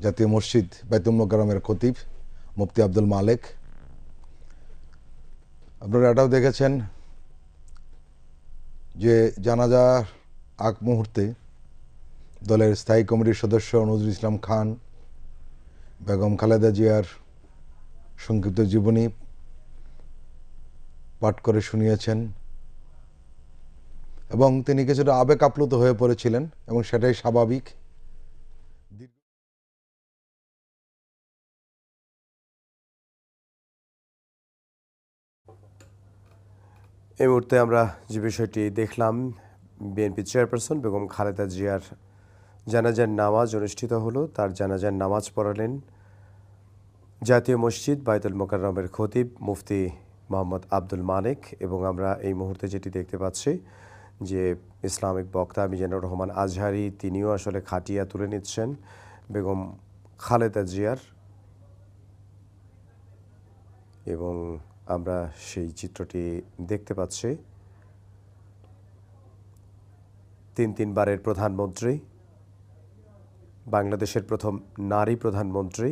জাতীয় মসজিদ বাইতুল মোকাররমের খতিব মুফতি আব্দুল মালেক। আপনারা এটাও দেখেছেন যে জানাজার আগ মুহূর্তে দলের স্থায়ী কমিটির সদস্য নজরুল ইসলাম খান বেগম খালেদা জিয়ার সংক্ষিপ্ত জীবনী পাঠ করে শুনিয়েছেন এবং তিনি কিছুটা আবেগ আপ্লুত হয়ে পড়েছিলেন এবং সেটাই স্বাভাবিক। এই মুহূর্তে আমরা যে বিষয়টি দেখলাম, বিএনপি চেয়ারপারসন বেগম খালেদা জিয়ার জানাজার নামাজ অনুষ্ঠিত হলো। তার জানাজার নামাজ পড়ালেন জাতীয় মসজিদ বাইতুল মোকাররমের খতিব মুফতি মোহাম্মদ আব্দুল মালেক। এবং আমরা এই মুহূর্তে যেটি দেখতে পাচ্ছি যে ইসলামিক বক্তা মিজানুর রহমান আজহারি তিনিও আসলে খাটিয়া তুলে নিচ্ছেন বেগম খালেদা জিয়ার, এবং আমরা সেই চিত্রটি দেখতে পাচ্ছি। তিনবারের প্রধানমন্ত্রী, বাংলাদেশের প্রথম নারী প্রধানমন্ত্রী,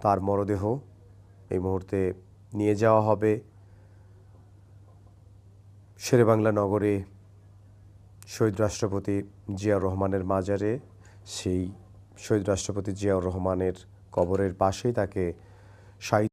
তার মরদেহ এই মুহূর্তে নিয়ে যাওয়া হবে শেরেবাংলা নগরে শহীদ রাষ্ট্রপতি জিয়াউর রহমানের মাজারে। সেই শহীদ রাষ্ট্রপতি জিয়াউর রহমানের কবরের পাশেই তাকে শায়িত